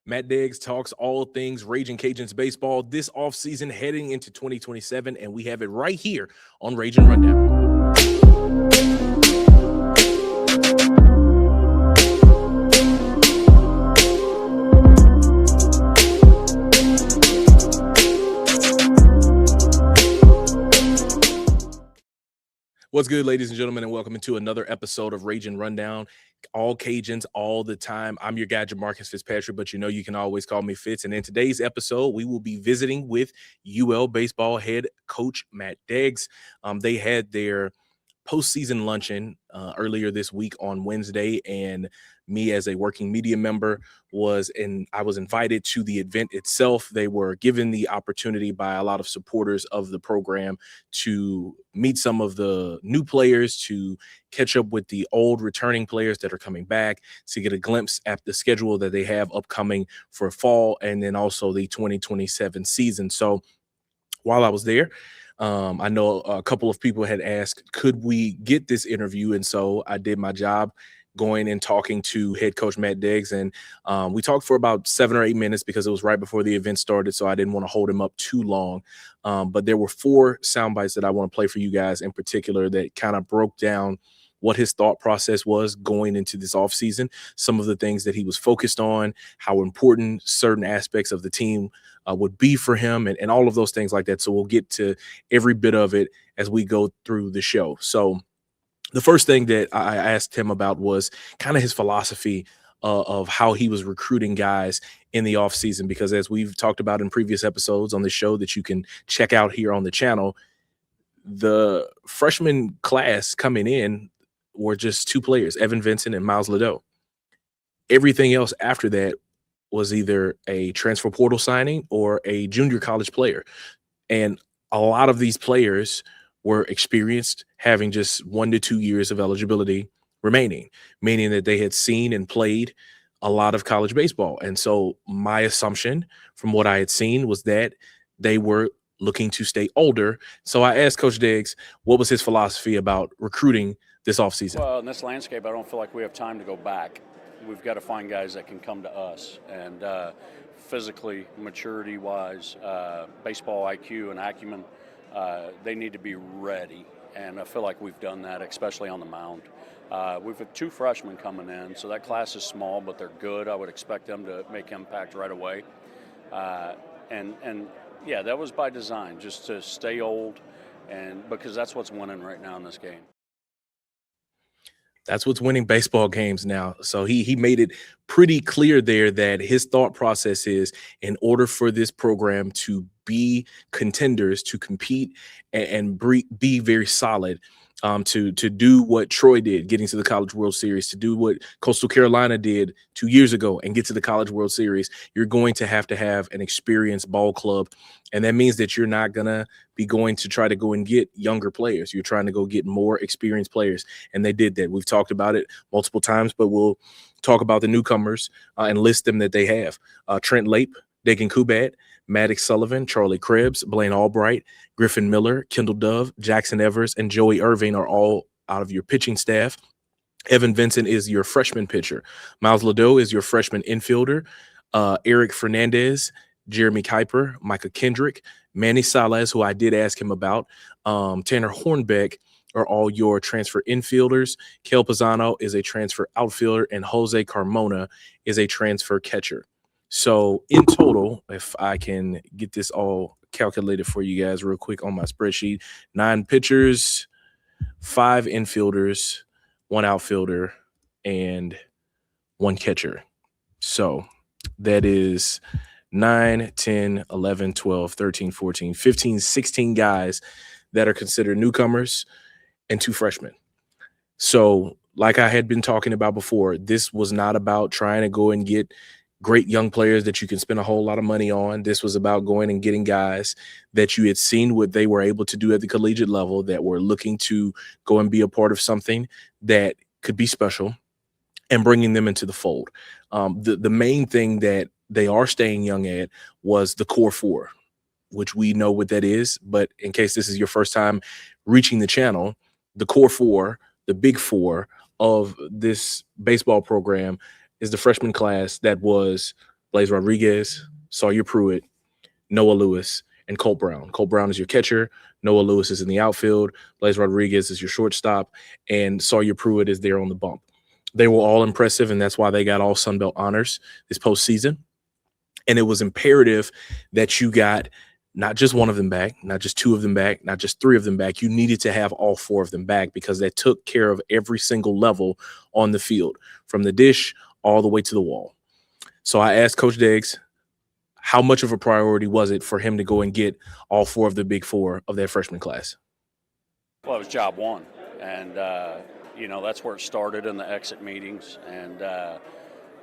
Matt Deggs talks all things Ragin Cajuns baseball this offseason heading into 2027, and we have it right here on Ragin Rundown. What's good, ladies and gentlemen, and welcome into another episode of Ragin Rundown. All Cajuns, all the time. I'm your guy, Jamarcus Fitzpatrick, but you know you can always call me Fitz. And in today's episode, we will be visiting with UL baseball head coach Matt Deggs. They had their postseason luncheon earlier this week on Wednesday, and me as a working media member I was invited to the event itself. They were given the opportunity by a lot of supporters of the program to meet some of the new players, to catch up with the old returning players that are coming back, to get a glimpse at the schedule that they have upcoming for fall, and then also the 2027 season. So while I was there, I know a couple of people had asked, could we get this interview? And so I did my job going and talking to head coach Matt Deggs. And we talked for about 7 or 8 minutes because it was right before the event started. So I didn't want to hold him up too long. But there were 4 sound bites that I want to play for you guys in particular that kind of broke down what his thought process was going into this offseason, some of the things that he was focused on, how important certain aspects of the team would be for him, and all of those things like that. So we'll get to every bit of it as we go through the show. So the first thing that I asked him about was kind of his philosophy of how he was recruiting guys in the offseason, because as we've talked about in previous episodes on the show that you can check out here on the channel, the freshman class coming in were just 2 players, Evan Vincent and Miles Ledoux. Everything else after that was either a transfer portal signing or a junior college player. And a lot of these players were experienced, having just 1 to 2 years of eligibility remaining, meaning that they had seen and played a lot of college baseball. And so my assumption from what I had seen was that they were looking to stay older. So I asked Coach Deggs, what was his philosophy about recruiting this offseason? Well, in this landscape, I don't feel like we have time to go back. We've got to find guys that can come to us. And physically, maturity-wise, baseball IQ and acumen, they need to be ready. And I feel like we've done that, especially on the mound. We've got 2 freshmen coming in, so that class is small, but they're good. I would expect them to make impact right away. And yeah, that was by design, just to stay old, and because that's what's winning right now in this game. That's what's winning baseball games now. So he made it pretty clear there that his thought process is, in order for this program to be contenders, to compete and be very solid, to do what Troy did, getting to the College World Series, to do what Coastal Carolina did 2 years ago and get to the College World Series, you're going to have an experienced ball club. And that means that you're not going to be going to try to go and get younger players. You're trying to go get more experienced players. And they did that. We've talked about it multiple times, but we'll talk about the newcomers and list them that they have. Trent Lape, Dagan Kubat, Maddox Sullivan, Charlie Krebs, Blaine Albright, Griffin Miller, Kendall Dove, Jackson Evers, and Joey Irving are all out of your pitching staff. Evan Vincent is your freshman pitcher. Miles Ledoux is your freshman infielder. Eric Fernandez, Jeremy Kuiper, Micah Kendrick, Manny Salas, who I did ask him about, Tanner Hornbeck are all your transfer infielders. Kel Pisano is a transfer outfielder, and Jose Carmona is a transfer catcher. So in total, if I can get this all calculated for you guys real quick on my spreadsheet, 9 pitchers, 5 infielders, 1 outfielder, and 1 catcher. So that is 9, 10, 11, 12, 13, 14, 15, 16 guys that are considered newcomers and 2 freshmen. So like I had been talking about before, this was not about trying to go and get great young players that you can spend a whole lot of money on. This was about going and getting guys that you had seen what they were able to do at the collegiate level, that were looking to go and be a part of something that could be special, and bringing them into the fold. The main thing that they are staying young at was the core 4, which we know what that is. But in case this is your first time reaching the channel, the core 4, the big 4 of this baseball program is the freshman class that was Blaze Rodriguez, Sawyer Pruitt, Noah Lewis, and Colt Brown. Colt Brown is your catcher. Noah Lewis is in the outfield. Blaze Rodriguez is your shortstop. And Sawyer Pruitt is there on the bump. They were all impressive, and that's why they got all Sun Belt honors this postseason. And it was imperative that you got not just one of them back, not just two of them back, not just three of them back. You needed to have all four of them back because that took care of every single level on the field, from the dish all the way to the wall. So I asked Coach Deggs, how much of a priority was it for him to go and get all four of the big four of that freshman class? Well, it was job one. And, that's where it started in the exit meetings and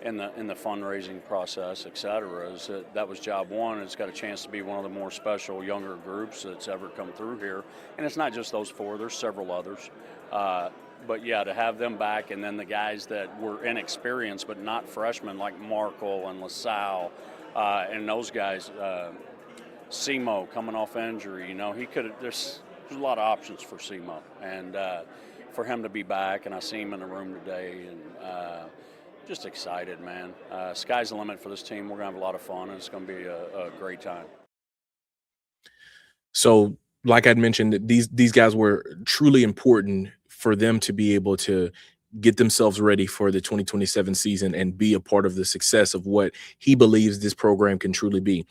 in the fundraising process, et cetera. That was job one. It's got a chance to be one of the more special younger groups that's ever come through here. And it's not just those four. There's several others. But, yeah, to have them back, and then the guys that were inexperienced but not freshmen like Markle and LaSalle, and those guys, Simo coming off injury, he could have. There's a lot of options for Simo, and for him to be back, and I see him in the room today, and just excited, man. Sky's the limit for this team. We're gonna have a lot of fun, and it's gonna be a great time. So, like I'd mentioned, these guys were truly important for them to be able to get themselves ready for the 2027 season and be a part of the success of what he believes this program can truly be.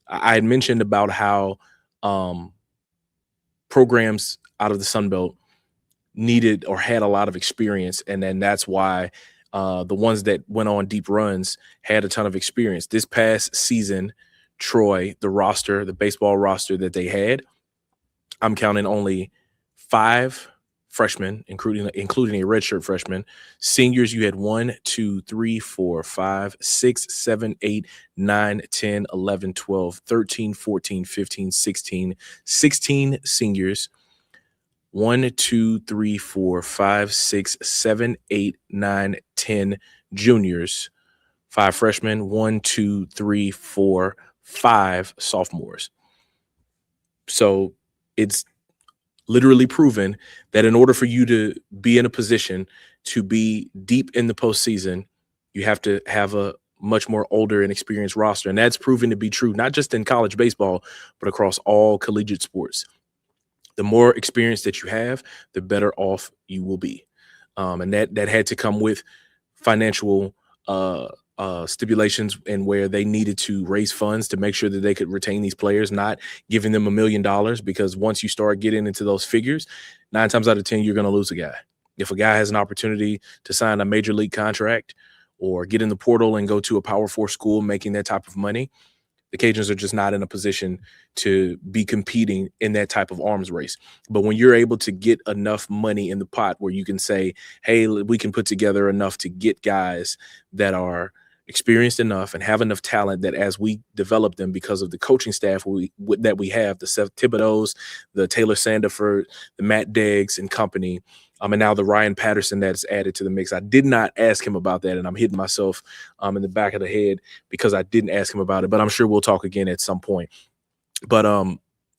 I had mentioned about how programs out of the Sun Belt needed or had a lot of experience, and then that's why the ones that went on deep runs had a ton of experience. This past season, Troy, the baseball roster that they had, I'm counting only 5 freshmen, including a redshirt freshman. Seniors, you had 1, 2, 3, 4, 5, 6, 7, 8, 9, 10, 11, 12, 13, 14, 15, 16, 16 seniors. 1, 2, 3, 4, 5, 6, 7, 8, 9, 10 juniors. 5 freshmen. 1, 2, 3, 4, 5 sophomores. So it's literally proven that in order for you to be in a position to be deep in the postseason, you have to have a much more older and experienced roster. And that's proven to be true, not just in college baseball, but across all collegiate sports. The more experience that you have, the better off you will be. And that had to come with financial stipulations, and where they needed to raise funds to make sure that they could retain these players, not giving them $1 million, because once you start getting into those figures, 9 times out of 10, you're going to lose a guy. If a guy has an opportunity to sign a major league contract or get in the portal and go to a Power 4 school making that type of money, the Cajuns are just not in a position to be competing in that type of arms race. But when you're able to get enough money in the pot where you can say, hey, we can put together enough to get guys that are experienced enough and have enough talent, that as we develop them because of the coaching staff that we have, the Seth Thibodeau's, the Taylor Sandiford, the Matt Deggs and company, and now the Ryan Patterson that's added to the mix. I did not ask him about that, and I'm hitting myself in the back of the head because I didn't ask him about it, but I'm sure we'll talk again at some point. But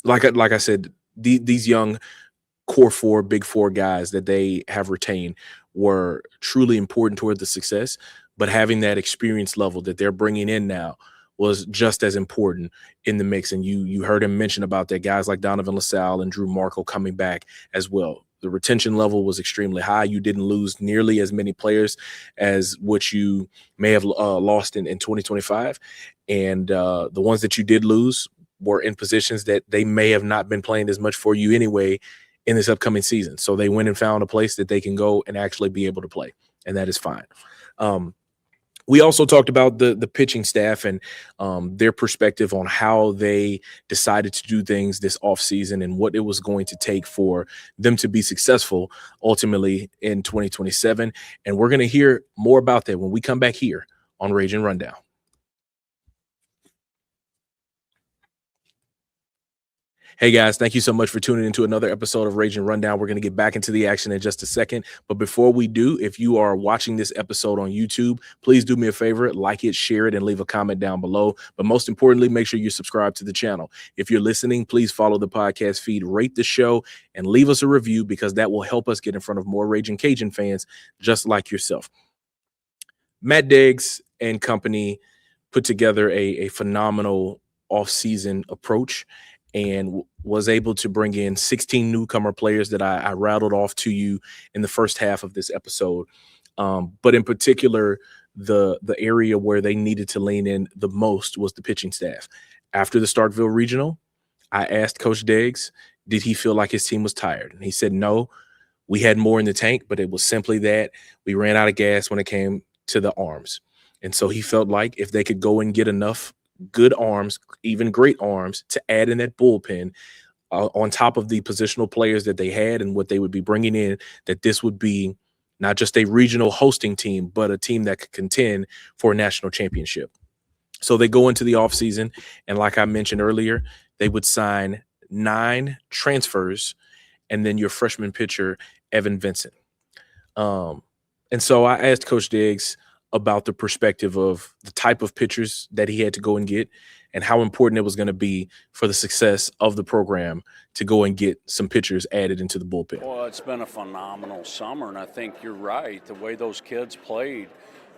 like I said, these young core 4, big 4 guys that they have retained were truly important toward the success, but having that experience level that they're bringing in now was just as important in the mix. And you heard him mention about that, guys like Donovan LaSalle and Drew Markle coming back as well. The retention level was extremely high. You didn't lose nearly as many players as what you may have lost in 2025. And the ones that you did lose were in positions that they may have not been playing as much for you anyway in this upcoming season. So they went and found a place that they can go and actually be able to play, and that is fine. We also talked about the pitching staff and their perspective on how they decided to do things this offseason and what it was going to take for them to be successful ultimately in 2027. And we're going to hear more about that when we come back here on Ragin' Rundown. Hey guys, thank you so much for tuning into another episode of Ragin' Rundown. We're going to get back into the action in just a second. But before we do, if you are watching this episode on YouTube, please do me a favor, like it, share it, and leave a comment down below. But most importantly, make sure you subscribe to the channel. If you're listening, please follow the podcast feed, rate the show, and leave us a review, because that will help us get in front of more Ragin' Cajun fans just like yourself. Matt Deggs and company put together a phenomenal offseason approach and was able to bring in 16 newcomer players that I rattled off to you in the first half of this episode. But in particular, the area where they needed to lean in the most was the pitching staff. After the Starkville Regional, I asked Coach Deggs, did he feel like his team was tired? And he said, no, we had more in the tank, but it was simply that we ran out of gas when it came to the arms. And so he felt like if they could go and get enough good arms, even great arms, to add in that bullpen on top of the positional players that they had and what they would be bringing in, that this would be not just a regional hosting team, but a team that could contend for a national championship. So they go into the offseason, and like I mentioned earlier, they would sign 9 transfers and then your freshman pitcher, Evan Vincent. And so I asked Coach Diggs about the perspective of the type of pitchers that he had to go and get and how important it was going to be for the success of the program to go and get some pitchers added into the bullpen. Well, it's been a phenomenal summer, and I think you're right. The way those kids played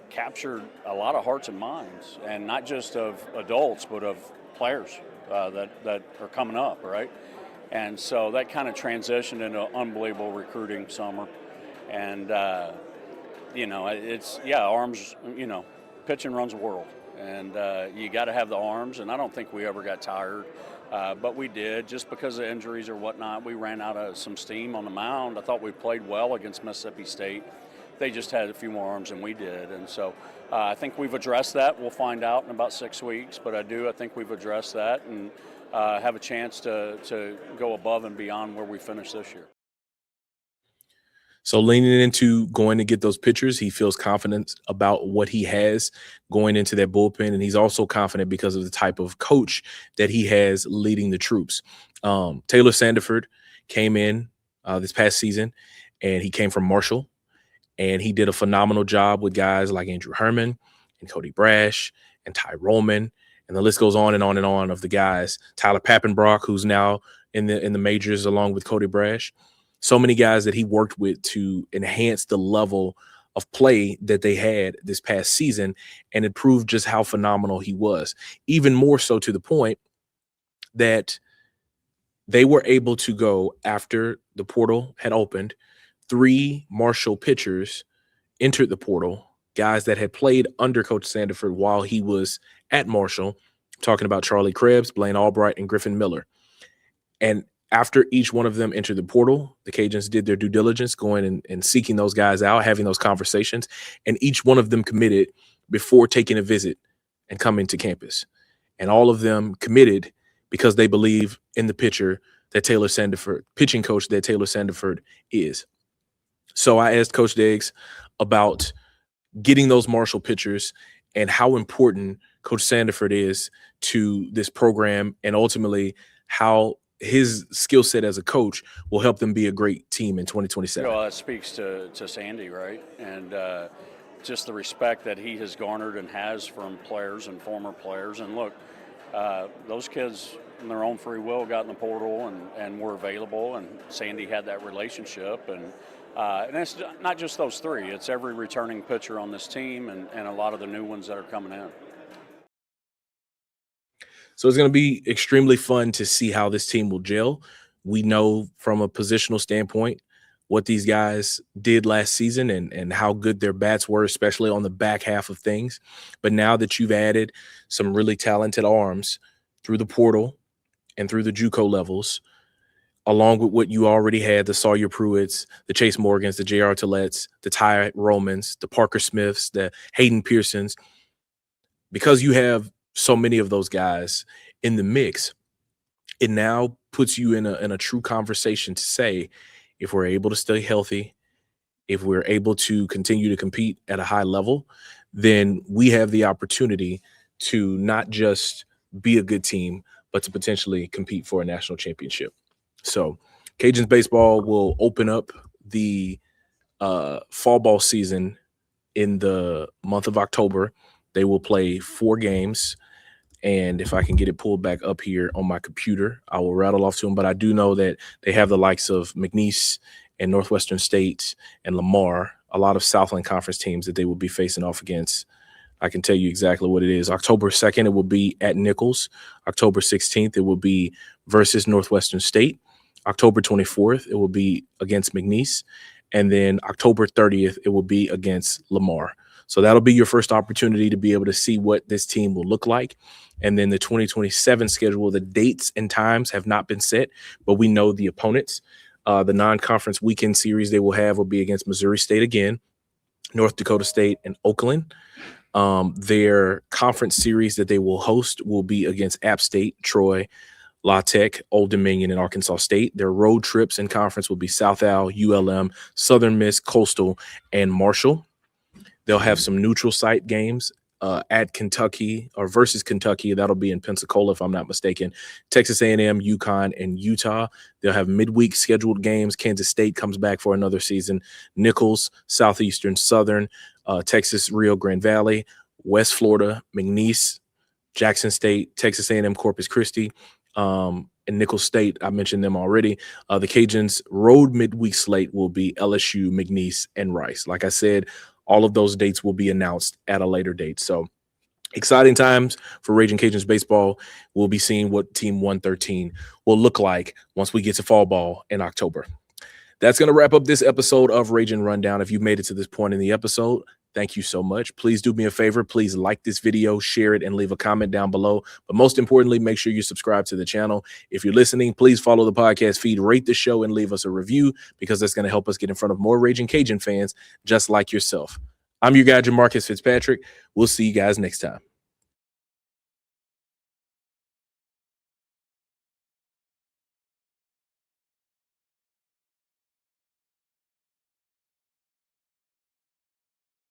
captured a lot of hearts and minds, and not just of adults, but of players that are coming up, right? And so that kind of transitioned into an unbelievable recruiting summer. And, arms, pitching runs the world. And you got to have the arms, and I don't think we ever got tired. But we did, just because of injuries or whatnot. We ran out of some steam on the mound. I thought we played well against Mississippi State. They just had a few more arms than we did. And so I think we've addressed that. We'll find out in about 6 weeks. But I think we've addressed that and have a chance to go above and beyond where we finished this year. So leaning into going to get those pitchers, he feels confident about what he has going into that bullpen, and he's also confident because of the type of coach that he has leading the troops. Taylor Sandiford came in this past season, and he came from Marshall, and he did a phenomenal job with guys like Andrew Herman and Cody Brash and Ty Roman, and the list goes on and on and on of the guys. Tyler Pappenbrock, who's now in the majors along with Cody Brash. So many guys that he worked with to enhance the level of play that they had this past season, and it proved just how phenomenal he was. Even more so to the point that they were able to go after the portal had opened. 3 Marshall pitchers entered the portal, guys that had played under Coach Sandiford while he was at Marshall. I'm talking about Charlie Krebs, Blaine Albright, and Griffin Miller. And after each one of them entered the portal, the Cajuns did their due diligence, going and seeking those guys out, having those conversations, and each one of them committed before taking a visit and coming to campus. And all of them committed because they believe in the pitcher that Taylor Sandiford, pitching coach that Taylor Sandiford is. So I asked Coach Deggs about getting those Marshall pitchers and how important Coach Sandiford is to this program, and ultimately how his skill set as a coach will help them be a great team in 2027. Well, that speaks to Sandy, right? And just the respect that he has garnered and has from players and former players. And look, those kids, in their own free will, got in the portal and were available, and Sandy had that relationship. And it's not just those 3. It's every returning pitcher on this team and a lot of the new ones that are coming in. So it's going to be extremely fun to see how this team will gel. We know from a positional standpoint what these guys did last season and how good their bats were, especially on the back half of things. But now that you've added some really talented arms through the portal and through the JUCO levels, along with what you already had, the Sawyer Pruitts, the Chase Morgans, the J.R. Tillettes, the Ty Romans, the Parker Smiths, the Hayden Pearsons, because you have so many of those guys in the mix, it now puts you in a true conversation to say, if we're able to stay healthy, if we're able to continue to compete at a high level, then we have the opportunity to not just be a good team, but to potentially compete for a national championship. So Cajuns baseball will open up the fall ball season in the month of October. They will play 4 games. And if I can get it pulled back up here on my computer, I will rattle off to them. But I do know that they have the likes of McNeese and Northwestern State and Lamar, a lot of Southland Conference teams that they will be facing off against I can tell you exactly what it is. October 2nd, it will be at Nichols. October 16th, it will be versus Northwestern State. October 24th, it will be against McNeese. And then October 30th, it will be against Lamar. So that'll be your first opportunity to be able to see what this team will look like. And then the 2027 schedule, the dates and times have not been set, but we know the opponents. The non-conference weekend series they will have will be against Missouri State again, North Dakota State, and Oakland. Their conference series that they will host will be against App State, Troy, La Tech, Old Dominion, and Arkansas State. Their road trips in conference will be South Al, ULM, Southern Miss, Coastal, and Marshall. They'll have some neutral site games at Kentucky or versus Kentucky. That'll be in Pensacola, if I'm not mistaken. Texas A&M, UConn, and Utah. They'll have midweek scheduled games. Kansas State comes back for another season. Nichols, Southeastern, Southern, Texas, Rio Grande Valley, West Florida, McNeese, Jackson State, Texas A&M, Corpus Christi, and Nichols State. I mentioned them already. The Cajuns' road midweek slate will be LSU, McNeese, and Rice. Like I said, all of those dates will be announced at a later date. So exciting times for Ragin' Cajuns baseball. We'll be seeing what Team 113 will look like once we get to fall ball in October. That's going to wrap up this episode of Ragin' Rundown. If you made it to this point in the episode, thank you so much. Please do me a favor. Please like this video, share it, and leave a comment down below. But most importantly, make sure you subscribe to the channel. If you're listening, please follow the podcast feed, rate the show, and leave us a review because that's going to help us get in front of more Ragin' Cajun fans just like yourself. I'm your guy, Jamarcus Fitzpatrick. We'll see you guys next time.